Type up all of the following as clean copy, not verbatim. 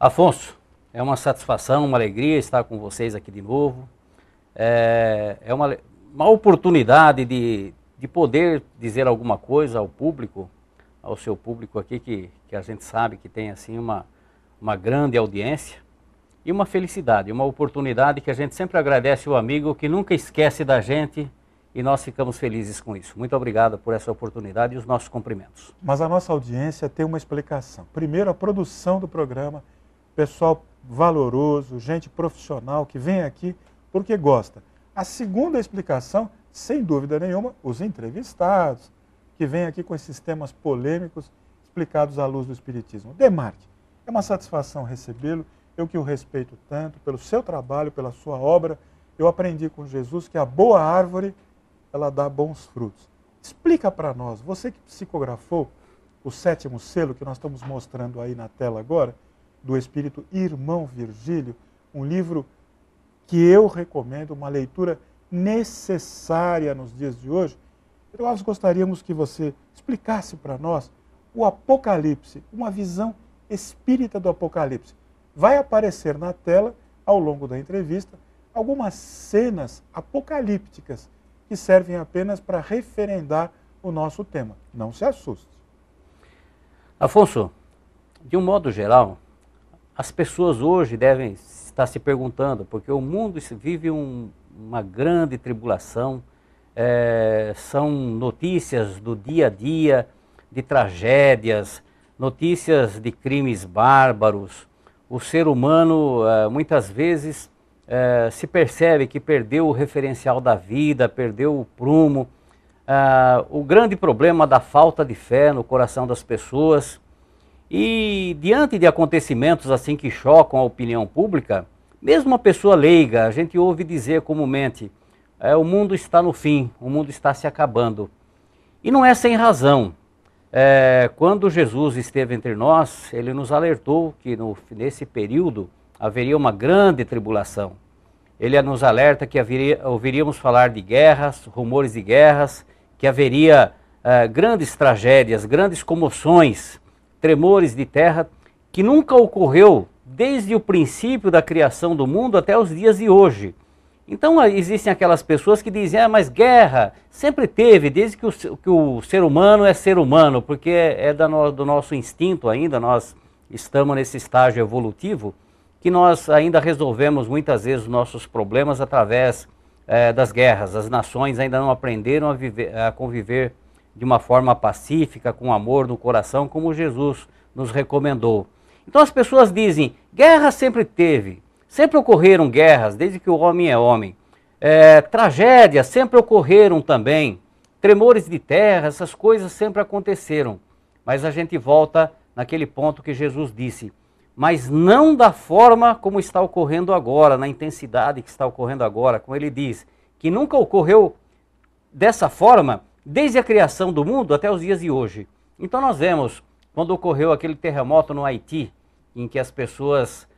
Afonso, é uma satisfação, uma alegria estar com vocês aqui de novo. É uma oportunidade de poder dizer alguma coisa ao público, ao seu público aqui, que a gente sabe que tem assim uma grande audiência, e uma felicidade, uma oportunidade que a gente sempre agradece ao amigo que nunca esquece da gente, e nós ficamos felizes com isso. Muito obrigado por essa oportunidade e os nossos cumprimentos. Mas a nossa audiência tem uma explicação. Primeiro, a produção do programa, pessoal valoroso, gente profissional que vem aqui porque gosta. A segunda explicação, sem dúvida nenhuma, os entrevistados, que vêm aqui com esses temas polêmicos explicados à luz do Espiritismo. Demarque, é uma satisfação recebê-lo, eu que o respeito tanto pelo seu trabalho, pela sua obra. Eu aprendi com Jesus que a boa árvore, ela dá bons frutos. Explica para nós, você que psicografou o 7º selo que nós estamos mostrando aí na tela agora, do Espírito Irmão Virgílio, um livro que eu recomendo, uma leitura necessária nos dias de hoje. Então nós gostaríamos que você explicasse para nós o Apocalipse, uma visão espírita do Apocalipse. Vai aparecer na tela, ao longo da entrevista, algumas cenas apocalípticas que servem apenas para referendar o nosso tema. Não se assuste. Afonso, de um modo geral, as pessoas hoje devem estar se perguntando, porque o mundo vive uma grande tribulação, são notícias do dia a dia, de tragédias, notícias de crimes bárbaros. O ser humano, muitas vezes, se percebe que perdeu o referencial da vida, perdeu o prumo. O grande problema da falta de fé no coração das pessoas. E diante de acontecimentos assim que chocam a opinião pública, mesmo uma pessoa leiga, a gente ouve dizer comumente, o mundo está no fim, o mundo está se acabando. E não é sem razão. Quando Jesus esteve entre nós, ele nos alertou que nesse período haveria uma grande tribulação. Ele nos alerta que ouviríamos falar de guerras, rumores de guerras, que haveria grandes tragédias, grandes comoções, tremores de terra, que nunca ocorreu desde o princípio da criação do mundo até os dias de hoje. Então existem aquelas pessoas que dizem, mas guerra sempre teve, desde que o ser humano é ser humano, porque do nosso instinto ainda, nós estamos nesse estágio evolutivo, que nós ainda resolvemos muitas vezes os nossos problemas através das guerras. As nações ainda não aprenderam a conviver de uma forma pacífica, com amor no coração, como Jesus nos recomendou. Então as pessoas dizem, guerra sempre teve, sempre ocorreram guerras, desde que o homem é homem. Tragédias sempre ocorreram também, tremores de terra, essas coisas sempre aconteceram. Mas a gente volta naquele ponto que Jesus disse, mas não da forma como está ocorrendo agora, na intensidade que está ocorrendo agora, como ele diz, que nunca ocorreu dessa forma, desde a criação do mundo até os dias de hoje. Então nós vemos, quando ocorreu aquele terremoto no Haiti, em que as pessoas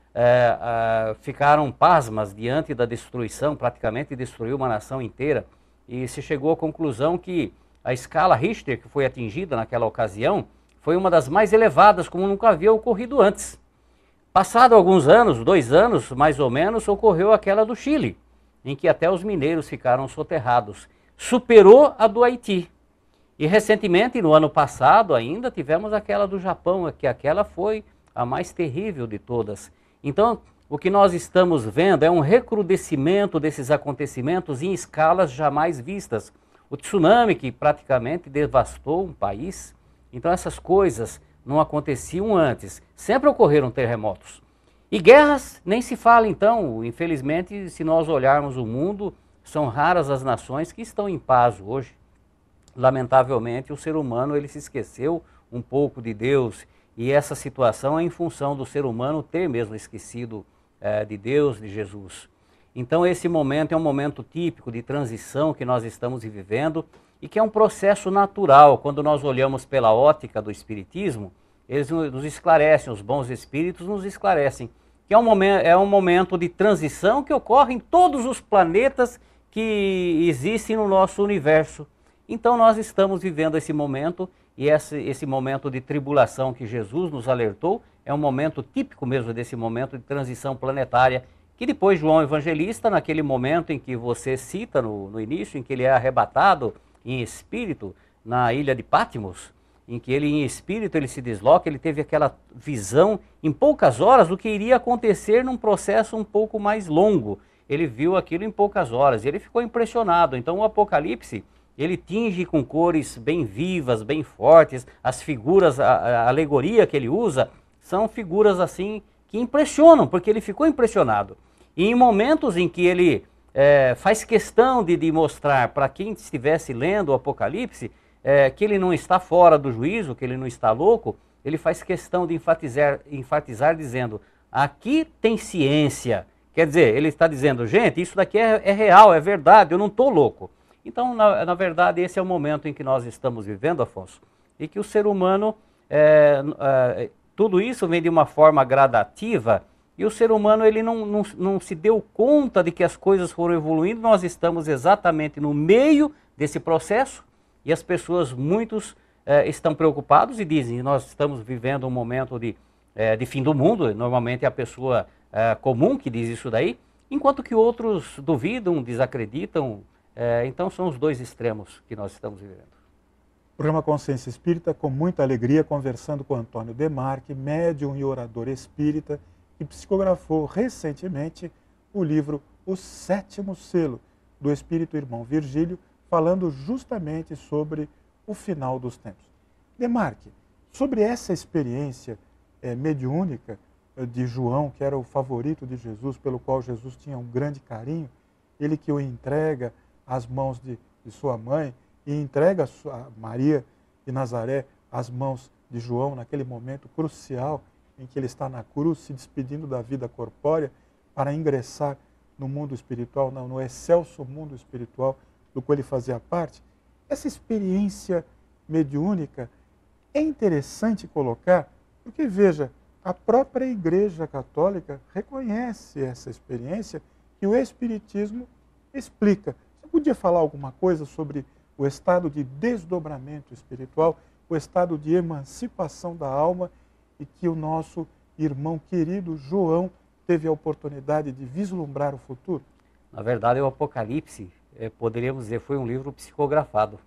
ficaram pasmas diante da destruição, praticamente destruiu uma nação inteira, e se chegou à conclusão que a escala Richter, que foi atingida naquela ocasião, foi uma das mais elevadas, como nunca havia ocorrido antes. Passado alguns anos, 2 anos mais ou menos, ocorreu aquela do Chile, em que até os mineiros ficaram soterrados. Superou a do Haiti. E recentemente, no ano passado ainda, tivemos aquela do Japão, que aquela foi a mais terrível de todas. Então, o que nós estamos vendo é um recrudescimento desses acontecimentos em escalas jamais vistas. O tsunami, que praticamente devastou um país. Então, essas coisas não aconteciam antes. Sempre ocorreram terremotos. E guerras, nem se fala então. Infelizmente, se nós olharmos o mundo, são raras as nações que estão em paz hoje. Lamentavelmente, o ser humano ele se esqueceu um pouco de Deus. E essa situação é em função do ser humano ter mesmo esquecido de Deus, de Jesus. Então esse momento é um momento típico de transição que nós estamos vivendo e que é um processo natural. Quando nós olhamos pela ótica do Espiritismo, eles nos esclarecem, os bons espíritos nos esclarecem, que é um momento de transição que ocorre em todos os planetas que existem no nosso universo. Então nós estamos vivendo esse momento, e esse momento de tribulação que Jesus nos alertou, é um momento típico mesmo desse momento de transição planetária, que depois João Evangelista, naquele momento em que você cita no início, em que ele é arrebatado em espírito na ilha de Patmos, em que ele em espírito ele se desloca, ele teve aquela visão em poucas horas do que iria acontecer num processo um pouco mais longo. Ele viu aquilo em poucas horas e ele ficou impressionado. Então o Apocalipse, ele tinge com cores bem vivas, bem fortes, as figuras, a alegoria que ele usa, são figuras assim que impressionam, porque ele ficou impressionado. E em momentos em que ele faz questão de mostrar para quem estivesse lendo o Apocalipse, que ele não está fora do juízo, que ele não está louco, ele faz questão de enfatizar dizendo, aqui tem ciência. Quer dizer, ele está dizendo, gente, isso daqui é real, é verdade, eu não estou louco. Então, na verdade, esse é o momento em que nós estamos vivendo, Afonso, e que o ser humano, tudo isso vem de uma forma gradativa, e o ser humano ele não se deu conta de que as coisas foram evoluindo, nós estamos exatamente no meio desse processo, e as pessoas, muitos, estão preocupados e dizem, nós estamos vivendo um momento de fim do mundo, normalmente é a pessoa comum que diz isso daí, enquanto que outros duvidam, desacreditam, então são os dois extremos que nós estamos vivendo. Programa Consciência Espírita, com muita alegria, conversando com Antônio Demarque, médium e orador espírita, que psicografou recentemente o livro O Sétimo Selo, do Espírito Irmão Virgílio, falando justamente sobre o final dos tempos. Demarque, sobre essa experiência mediúnica de João, que era o favorito de Jesus, pelo qual Jesus tinha um grande carinho, ele que o entrega às mãos de sua mãe e entrega a Maria de Nazaré às mãos de João, naquele momento crucial em que ele está na cruz, se despedindo da vida corpórea para ingressar no mundo espiritual, no excelso mundo espiritual do qual ele fazia parte. Essa experiência mediúnica é interessante colocar, porque veja, a própria Igreja Católica reconhece essa experiência que o Espiritismo explica. Você podia falar alguma coisa sobre o estado de desdobramento espiritual, o estado de emancipação da alma e que o nosso irmão querido João teve a oportunidade de vislumbrar o futuro? Na verdade, o Apocalipse, poderíamos dizer, foi um livro psicografado,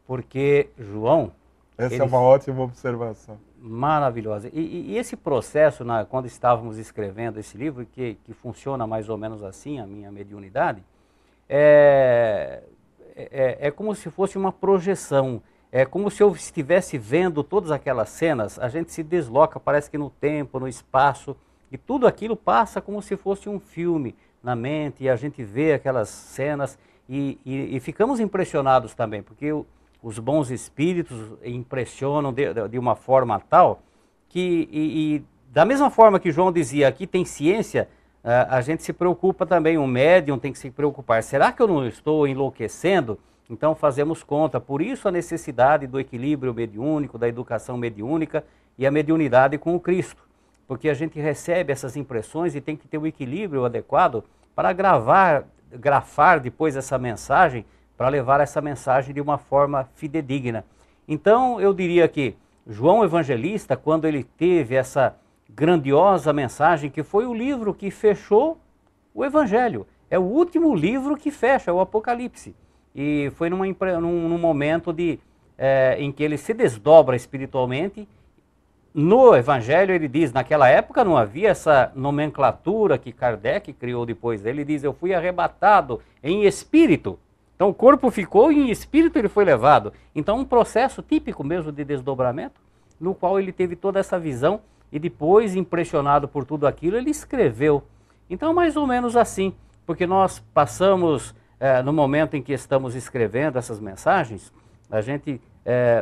porque João... Essa é uma ótima observação. Maravilhosa. E esse processo, quando estávamos escrevendo esse livro, que funciona mais ou menos assim, a minha mediunidade, é como se fosse uma projeção, é como se eu estivesse vendo todas aquelas cenas, a gente se desloca, parece que no tempo, no espaço, e tudo aquilo passa como se fosse um filme na mente, e a gente vê aquelas cenas e ficamos impressionados também, porque os bons espíritos impressionam de uma forma tal que, da mesma forma que João dizia, aqui tem ciência, a gente se preocupa também, o médium tem que se preocupar. Será que eu não estou enlouquecendo? Então fazemos conta. Por isso a necessidade do equilíbrio mediúnico, da educação mediúnica e a mediunidade com o Cristo. Porque a gente recebe essas impressões e tem que ter o equilíbrio adequado para grafar depois essa mensagem, para levar essa mensagem de uma forma fidedigna. Então, eu diria que João Evangelista, quando ele teve essa grandiosa mensagem, que foi o livro que fechou o Evangelho, é o último livro que fecha, o Apocalipse. E foi num momento em que ele se desdobra espiritualmente. No Evangelho ele diz, naquela época não havia essa nomenclatura que Kardec criou depois. Ele diz, eu fui arrebatado em espírito. Então o corpo ficou e em espírito ele foi levado. Então um processo típico mesmo de desdobramento, no qual ele teve toda essa visão e depois, impressionado por tudo aquilo, ele escreveu. Então mais ou menos assim, porque nós passamos, no momento em que estamos escrevendo essas mensagens, a gente,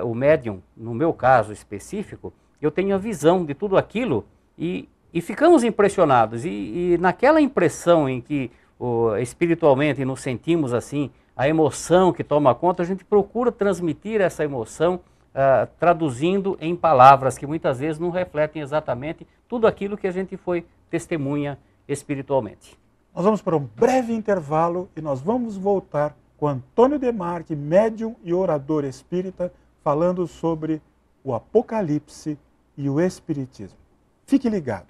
o médium, no meu caso específico, eu tenho a visão de tudo aquilo e ficamos impressionados. E naquela impressão em que espiritualmente nos sentimos assim, a emoção que toma conta, a gente procura transmitir essa emoção, traduzindo em palavras que muitas vezes não refletem exatamente tudo aquilo que a gente foi testemunha espiritualmente. Nós vamos para um breve intervalo e nós vamos voltar com Antônio Demarque, médium e orador espírita, falando sobre o Apocalipse e o Espiritismo. Fique ligado.